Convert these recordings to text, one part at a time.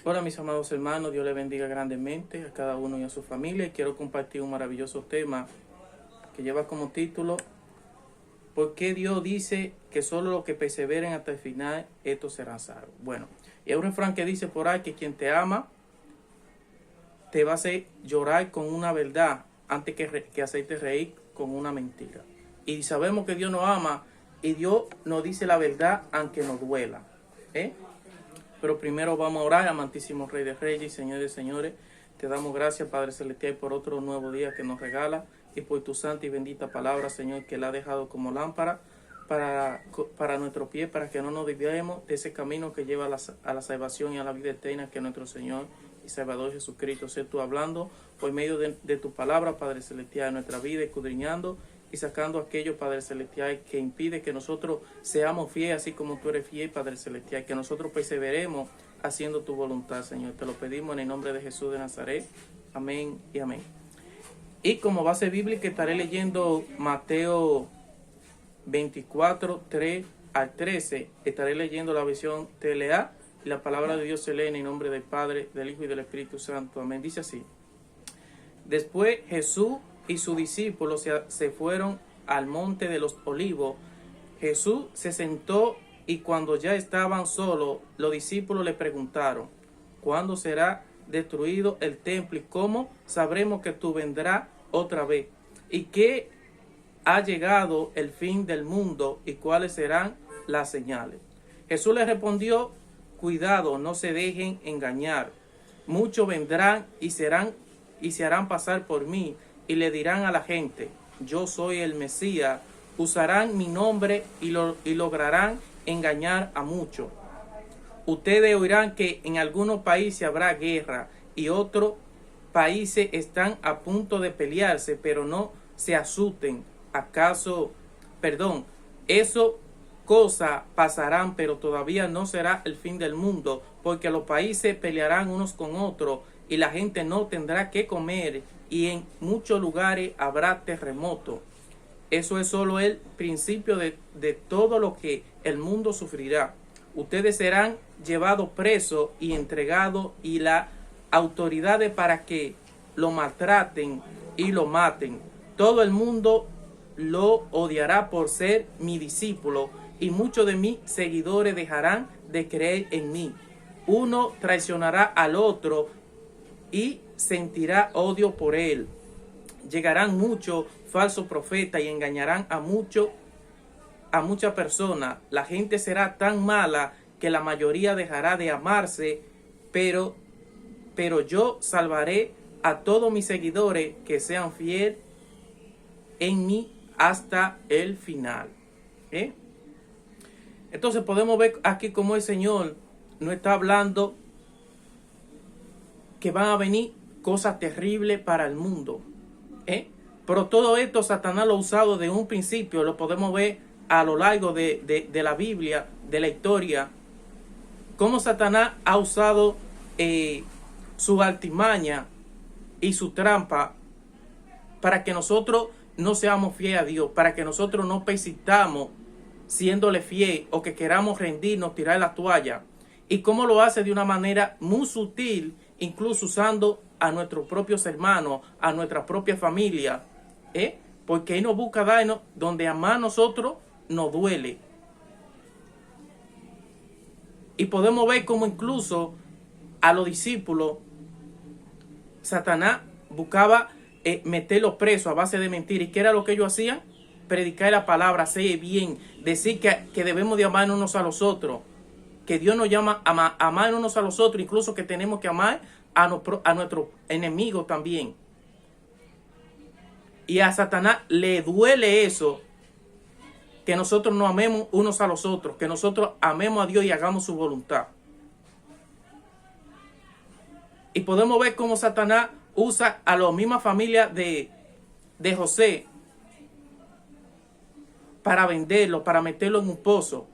Hola mis amados hermanos, Dios les bendiga grandemente a cada uno y a su familia y quiero compartir un maravilloso tema que lleva como título ¿Por qué Dios dice que solo los que perseveren hasta el final, estos serán salvos? Bueno, y hay un refrán que dice por ahí que quien te ama te va a hacer llorar con una verdad antes que hacerte reír con una mentira. Y sabemos que Dios nos ama y Dios nos dice la verdad aunque nos duela. Pero primero vamos a orar, amantísimo Rey de Reyes y Señor de Señores. Te damos gracias, Padre Celestial, por otro nuevo día que nos regala y por tu santa y bendita palabra, Señor, que la ha dejado como lámpara para nuestro pie, para que no nos desviemos de ese camino que lleva a la salvación y a la vida eterna, que nuestro Señor y Salvador Jesucristo. Sé tú hablando por medio de tu palabra, Padre Celestial, en nuestra vida, escudriñando y sacando aquello, Padre Celestial, que impide que nosotros seamos fieles, así como tú eres fiel, Padre Celestial, que nosotros perseveremos haciendo tu voluntad, Señor. Te lo pedimos en el nombre de Jesús de Nazaret. Amén y amén. Y como base bíblica estaré leyendo Mateo 24, 3 al 13. Estaré leyendo la versión TLA y la palabra de Dios se lee en el nombre del Padre, del Hijo y del Espíritu Santo. Amén. Dice así. Después Jesús y sus discípulos se fueron al monte de los olivos. Jesús se sentó y cuando ya estaban solos, los discípulos le preguntaron, ¿cuándo será destruido el templo y cómo sabremos que tú vendrás otra vez? ¿Y qué ha llegado el fin del mundo y cuáles serán las señales? Jesús le respondió, cuidado, no se dejen engañar. Muchos vendrán y se harán pasar por mí y le dirán a la gente, yo soy el Mesías. Usarán mi nombre y lograrán engañar a muchos. Ustedes oirán que en algunos países habrá guerra y otros países están a punto de pelearse, pero no se asusten. Eso cosas pasarán, pero todavía no será el fin del mundo, porque los países pelearán unos con otros y la gente no tendrá que comer y en muchos lugares habrá terremotos. Eso es solo el principio de todo lo que el mundo sufrirá. Ustedes serán llevados presos y entregados y las autoridades para que lo maltraten y lo maten. Todo el mundo lo odiará por ser mi discípulo y muchos de mis seguidores dejarán de creer en mí. Uno traicionará al otro y sentirá odio por él. Llegarán muchos falsos profetas y engañarán a muchas personas. La gente será tan mala que la mayoría dejará de amarse, pero yo salvaré a todos mis seguidores que sean fieles en mí hasta el final. Entonces podemos ver aquí cómo el Señor nos está hablando que van a venir cosas terribles para el mundo. Pero todo esto Satanás lo ha usado de un principio, lo podemos ver a lo largo de la Biblia, de la historia, cómo Satanás ha usado su artimaña y su trampa para que nosotros no seamos fieles a Dios, para que nosotros no persistamos siéndole fiel o que queramos rendirnos, tirar la toalla. Y cómo lo hace de una manera muy sutil, incluso usando a nuestros propios hermanos, a nuestra propia familia, porque Él nos busca darnos donde a más nosotros nos duele. Y podemos ver cómo incluso a los discípulos Satanás buscaba meterlos presos a base de mentiras. ¿Y qué era lo que ellos hacían? Predicar la palabra, hacer bien, decir que debemos de amarnos unos a los otros, que Dios nos llama a amar unos a los otros, incluso que tenemos que amar a nuestros enemigos también. Y a Satanás le duele eso, que nosotros nos amemos unos a los otros, que nosotros amemos a Dios y hagamos su voluntad. Y podemos ver cómo Satanás usa a la misma familia de José para venderlo, para meterlo en un pozo.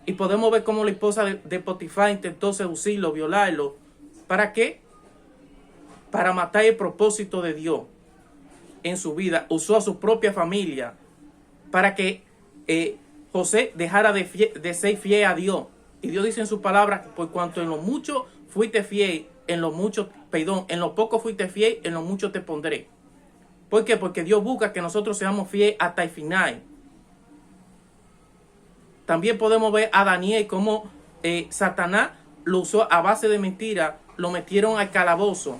Y podemos ver cómo la esposa de Potifar intentó seducirlo, violarlo. ¿Para qué? Para matar el propósito de Dios en su vida. Usó a su propia familia para que José dejara de ser fiel a Dios. Y Dios dice en su palabra, por cuanto en lo mucho fuiste fiel, en lo poco fuiste fiel, en lo mucho te pondré. ¿Por qué? Porque Dios busca que nosotros seamos fieles hasta el final. También podemos ver a Daniel como Satanás lo usó a base de mentira, lo metieron al calabozo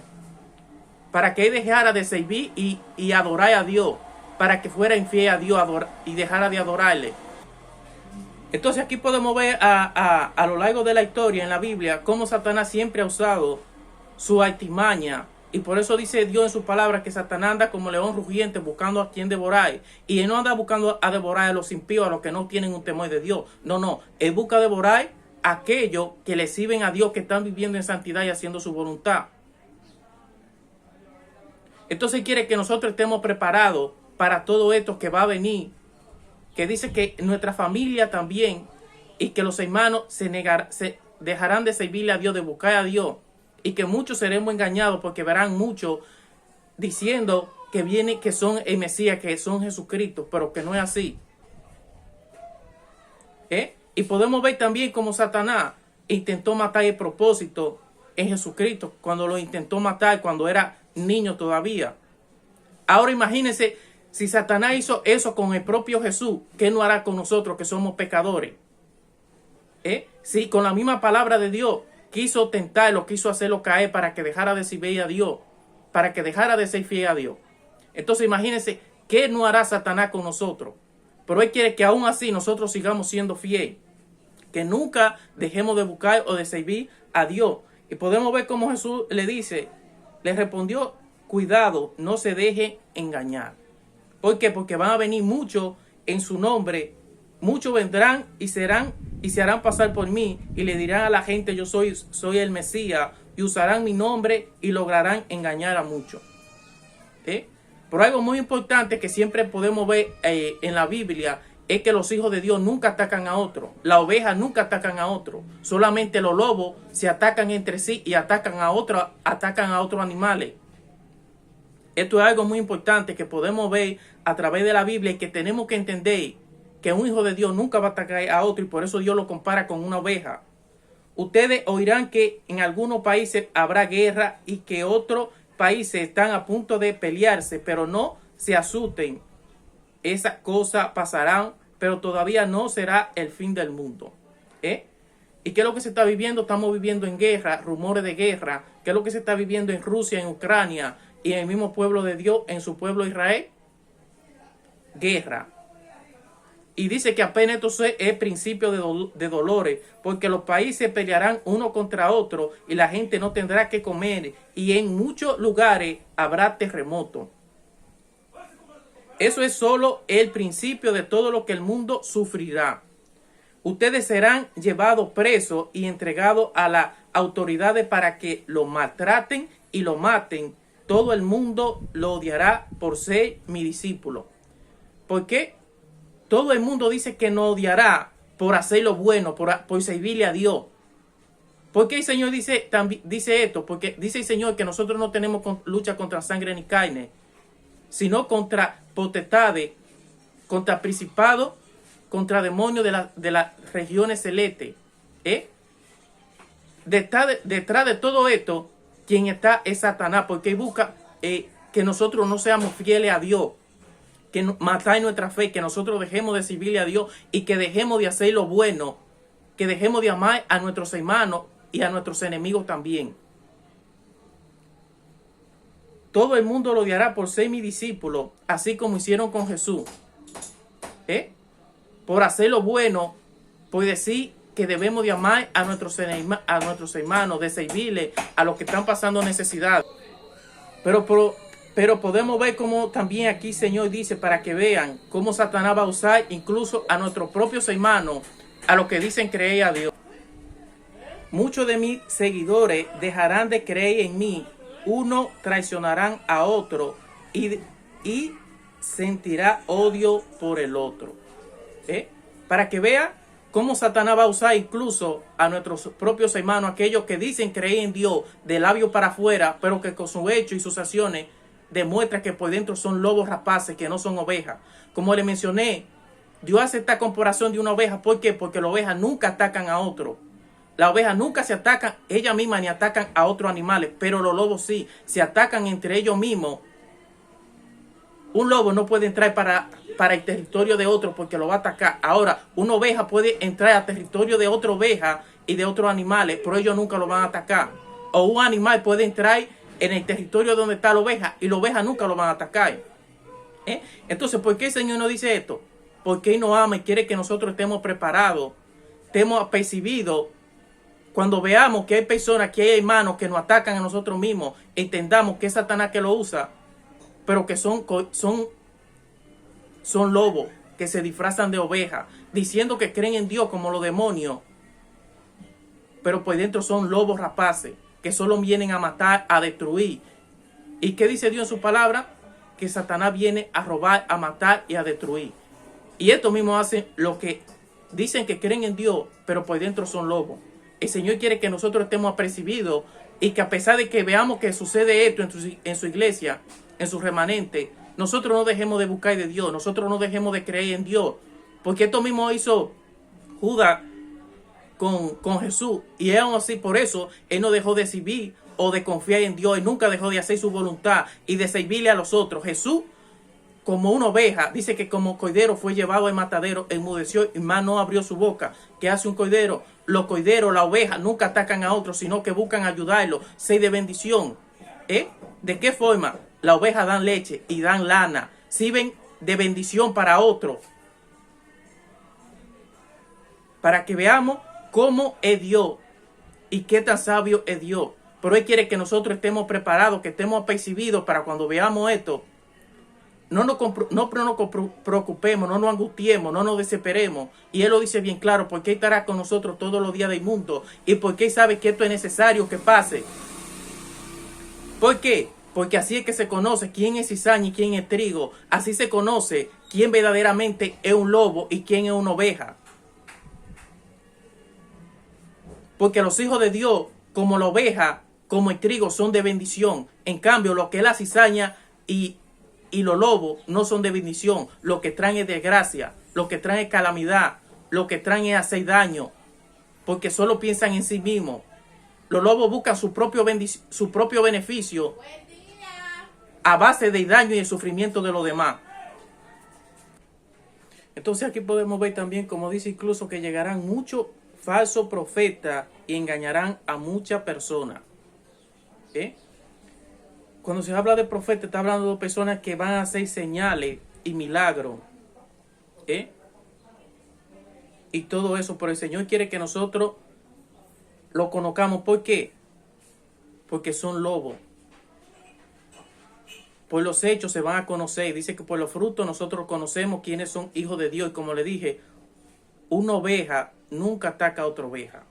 para que él dejara de servir y adorar a Dios, para que fuera infiel a Dios y dejara de adorarle. Entonces aquí podemos ver a lo largo de la historia en la Biblia cómo Satanás siempre ha usado su artimaña. Y por eso dice Dios en sus palabras que Satanás anda como león rugiente buscando a quien devorar. Y él no anda buscando a devorar a los impíos, a los que no tienen un temor de Dios. No. Él busca devorar a aquellos que le sirven a Dios, que están viviendo en santidad y haciendo su voluntad. Entonces quiere que nosotros estemos preparados para todo esto que va a venir. Que dice que nuestra familia también, y que los hermanos se dejarán de servirle a Dios, de buscar a Dios. Y que muchos seremos engañados porque verán muchos diciendo que son el Mesías, que son Jesucristo, pero que no es así. Y podemos ver también cómo Satanás intentó matar el propósito en Jesucristo, cuando lo intentó matar cuando era niño todavía. Ahora imagínense, si Satanás hizo eso con el propio Jesús, ¿qué no hará con nosotros que somos pecadores? Si con la misma palabra de Dios quiso tentarlo, quiso hacerlo caer para que dejara de servir a Dios, para que dejara de ser fiel a Dios. Entonces imagínense, ¿qué no hará Satanás con nosotros? Pero Él quiere que aún así nosotros sigamos siendo fieles, que nunca dejemos de buscar o de servir a Dios. Y podemos ver cómo Jesús le respondió, cuidado, no se deje engañar. ¿Por qué? Porque van a venir muchos en su nombre, muchos vendrán y se harán pasar por mí y le dirán a la gente, yo soy el Mesías, y usarán mi nombre y lograrán engañar a muchos. Pero algo muy importante que siempre podemos ver en la Biblia es que los hijos de Dios nunca atacan a otro. Las ovejas nunca atacan a otro. Solamente los lobos se atacan entre sí y atacan a otros animales. Esto es algo muy importante que podemos ver a través de la Biblia y que tenemos que entender que un hijo de Dios nunca va a atacar a otro, y por eso Dios lo compara con una oveja. Ustedes oirán que en algunos países habrá guerra y que otros países están a punto de pelearse, pero no se asusten. Esas cosas pasarán, pero todavía no será el fin del mundo. ¿Y qué es lo que se está viviendo? Estamos viviendo en guerra, rumores de guerra. ¿Qué es lo que se está viviendo en Rusia, en Ucrania y en el mismo pueblo de Dios, en su pueblo Israel? Guerra. Y dice que apenas esto es el principio de dolores, porque los países pelearán uno contra otro y la gente no tendrá que comer, y en muchos lugares habrá terremotos. Eso es solo el principio de todo lo que el mundo sufrirá. Ustedes serán llevados presos y entregados a las autoridades para que lo maltraten y lo maten. Todo el mundo lo odiará por ser mi discípulo. ¿Por qué? Todo el mundo dice que nos odiará por hacer lo bueno, por servirle a Dios. ¿Por qué el Señor dice esto? Porque dice el Señor que nosotros no tenemos lucha contra sangre ni carne, sino contra potestades, contra principados, contra demonios de las regiones celestes. Detrás de todo esto, quien está es Satanás, porque busca que nosotros no seamos fieles a Dios, que matar nuestra fe, que nosotros dejemos de servirle a Dios y que dejemos de hacer lo bueno, que dejemos de amar a nuestros hermanos y a nuestros enemigos también. Todo el mundo lo odiará por ser mi discípulo, así como hicieron con Jesús. Por hacer lo bueno, por decir que debemos de amar a nuestros hermanos, de servirle a los que están pasando necesidad. Pero podemos ver cómo también aquí el Señor dice, para que vean cómo Satanás va a usar incluso a nuestros propios hermanos, a los que dicen creer a Dios. Muchos de mis seguidores dejarán de creer en mí, uno traicionarán a otro y sentirá odio por el otro. Para que vea cómo Satanás va a usar incluso a nuestros propios hermanos, aquellos que dicen creer en Dios de labio para afuera, pero que con sus hechos y sus acciones demuestra que por dentro son lobos rapaces, que no son ovejas. Como le mencioné, Dios hace esta comparación de una oveja. ¿Por qué? Porque las ovejas nunca atacan a otro. Las ovejas nunca se atacan ellas mismas ni atacan a otros animales, pero los lobos sí, se atacan entre ellos mismos. Un lobo no puede entrar para el territorio de otro porque lo va a atacar. Ahora, una oveja puede entrar al territorio de otra oveja y de otros animales, pero ellos nunca lo van a atacar. O un animal puede entrar en el territorio donde está la oveja y la oveja nunca lo van a atacar. Entonces, ¿por qué el Señor nos dice esto? Porque Él nos ama y quiere que nosotros estemos preparados, estemos apercibidos. Cuando veamos que hay personas, que hay hermanos que nos atacan a nosotros mismos, entendamos que es Satanás que lo usa, pero que son lobos, que se disfrazan de ovejas, diciendo que creen en Dios como los demonios, pero por dentro son lobos rapaces, que solo vienen a matar, a destruir. ¿Y qué dice Dios en su palabra? Que Satanás viene a robar, a matar y a destruir. Y estos mismos hacen lo que dicen que creen en Dios, pero por dentro son lobos. El Señor quiere que nosotros estemos apercibidos y que a pesar de que veamos que sucede esto en su iglesia, en su remanente, nosotros no dejemos de buscar de Dios, nosotros no dejemos de creer en Dios. Porque esto mismo hizo Judas con Jesús. Y aún así, por eso, Él no dejó de servir o de confiar en Dios. Él nunca dejó de hacer su voluntad y de servirle a los otros. Jesús, como una oveja, dice que como cordero fue llevado al matadero, enmudeció y más no abrió su boca. ¿Qué hace un cordero? Los corderos, la oveja, nunca atacan a otros, sino que buscan ayudarlo, ser de bendición. ¿De qué forma? La oveja dan leche y dan lana, sirven de bendición para otros. Para que veamos cómo es Dios y qué tan sabio es Dios. Pero Él quiere que nosotros estemos preparados, que estemos apercibidos para cuando veamos esto. No nos preocupemos, no nos angustiemos, no nos desesperemos. Y Él lo dice bien claro, porque Él estará con nosotros todos los días del mundo. Y porque Él sabe que esto es necesario que pase. ¿Por qué? Porque así es que se conoce quién es cizaña y quién es trigo. Así se conoce quién verdaderamente es un lobo y quién es una oveja. Porque los hijos de Dios, como la oveja, como el trigo, son de bendición. En cambio, lo que es la cizaña y los lobos no son de bendición. Lo que traen es desgracia, lo que traen es calamidad, lo que traen es hacer daño, porque solo piensan en sí mismos. Los lobos buscan su propio beneficio a base del daño y el sufrimiento de los demás. Entonces aquí podemos ver también, como dice incluso, que llegarán muchos falsos profetas y engañarán a muchas personas. Cuando se habla de profeta, está hablando de personas que van a hacer señales y milagros. Y todo eso, pero el Señor quiere que nosotros lo conozcamos. ¿Por qué? Porque son lobos. Por los hechos se van a conocer. Dice que por los frutos nosotros conocemos quiénes son hijos de Dios. Y como le dije, una oveja nunca ataca a otra oveja.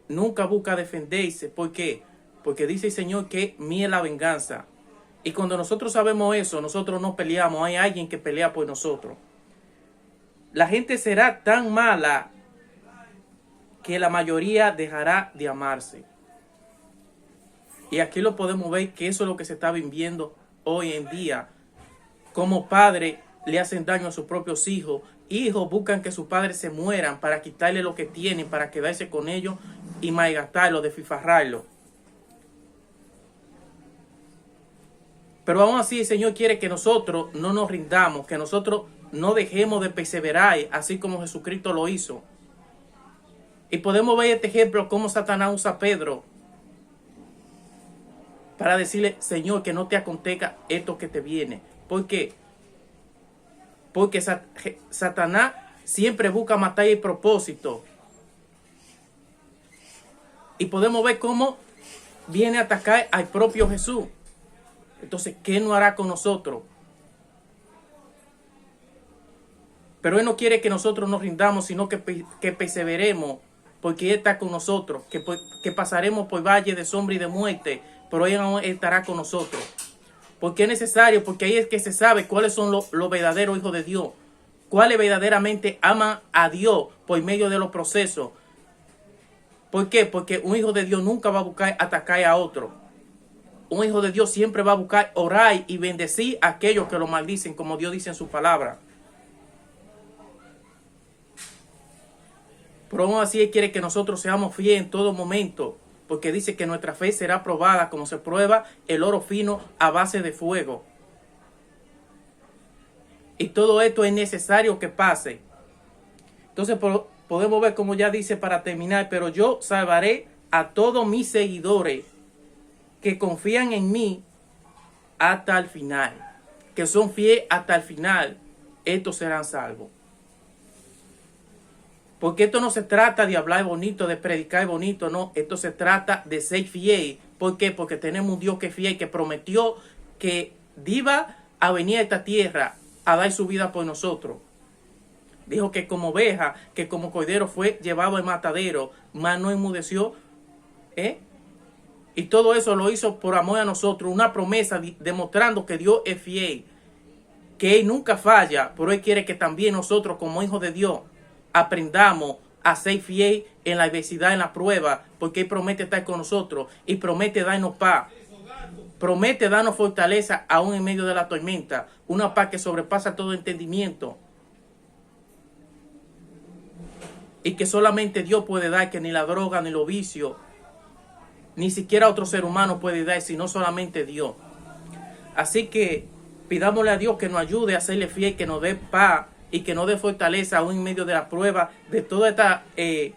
Nunca busca defenderse. ¿Por qué? Porque dice el Señor que mía es la venganza. Y cuando nosotros sabemos eso, nosotros no peleamos. Hay alguien que pelea por nosotros. La gente será tan mala que la mayoría dejará de amarse. Y aquí lo podemos ver que eso es lo que se está viviendo hoy en día. Como padres le hacen daño a sus propios hijos. Hijos buscan que sus padres se mueran para quitarle lo que tienen, para quedarse con ellos y malgastarlo, desfifarrarlo. Pero aún así el Señor quiere que nosotros no nos rindamos, que nosotros no dejemos de perseverar, así como Jesucristo lo hizo. Y podemos ver este ejemplo, cómo Satanás usa a Pedro para decirle, Señor, que no te acontezca esto que te viene. ¿Por qué? Porque Satanás siempre busca matar el propósito. Y podemos ver cómo viene a atacar al propio Jesús. Entonces, ¿qué no hará con nosotros? Pero Él no quiere que nosotros nos rindamos, sino que perseveremos, porque Él está con nosotros, que pasaremos por valle de sombra y de muerte, pero Él estará con nosotros. Porque es necesario, porque ahí es que se sabe cuáles son los verdaderos hijos de Dios, cuáles verdaderamente aman a Dios por medio de los procesos. ¿Por qué? Porque un hijo de Dios nunca va a buscar atacar a otro. Un hijo de Dios siempre va a buscar orar y bendecir a aquellos que lo maldicen, como Dios dice en su palabra. Pero aún así Él quiere que nosotros seamos fieles en todo momento, porque dice que nuestra fe será probada como se prueba el oro fino a base de fuego. Y todo esto es necesario que pase. Entonces podemos ver, como ya dice para terminar, pero yo salvaré a todos mis seguidores que confían en mí hasta el final, que son fieles hasta el final. Estos serán salvos. Porque esto no se trata de hablar bonito, de predicar bonito, no. Esto se trata de ser fiel. ¿Por qué? Porque tenemos un Dios que es fiel, que prometió que iba a venir a esta tierra a dar su vida por nosotros. Dijo que como oveja, que como cordero fue llevado al matadero, mas no enmudeció. Y todo eso lo hizo por amor a nosotros. Una promesa demostrando que Dios es fiel. Que Él nunca falla, pero Él quiere que también nosotros como hijos de Dios aprendamos a ser fiel en la adversidad, en la prueba, porque Él promete estar con nosotros y promete darnos paz. Promete darnos fortaleza aún en medio de la tormenta. Una paz que sobrepasa todo entendimiento. Y que solamente Dios puede dar, que ni la droga, ni los vicios, ni siquiera otro ser humano puede dar, sino solamente Dios. Así que pidámosle a Dios que nos ayude a serle fiel, que nos dé paz y que nos dé fortaleza aún en medio de la prueba, de toda esta, en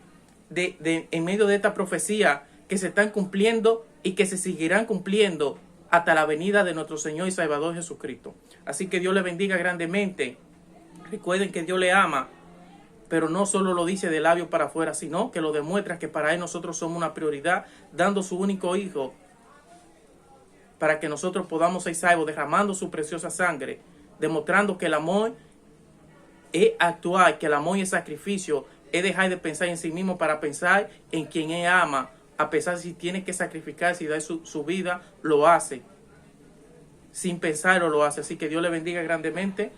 medio de esta profecía que se están cumpliendo y que se seguirán cumpliendo hasta la venida de nuestro Señor y Salvador Jesucristo. Así que Dios le bendiga grandemente. Recuerden que Dios le ama, pero no solo lo dice de labios para afuera, sino que lo demuestra que para Él nosotros somos una prioridad, dando su único Hijo para que nosotros podamos ser salvos, derramando su preciosa sangre, demostrando que el amor es actuar, que el amor y el sacrificio es dejar de pensar en sí mismo para pensar en quien Él ama. A pesar de si tiene que sacrificarse y dar su vida, lo hace. Sin pensarlo lo hace. Así que Dios le bendiga grandemente.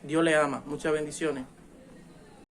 Dios le ama. Muchas bendiciones.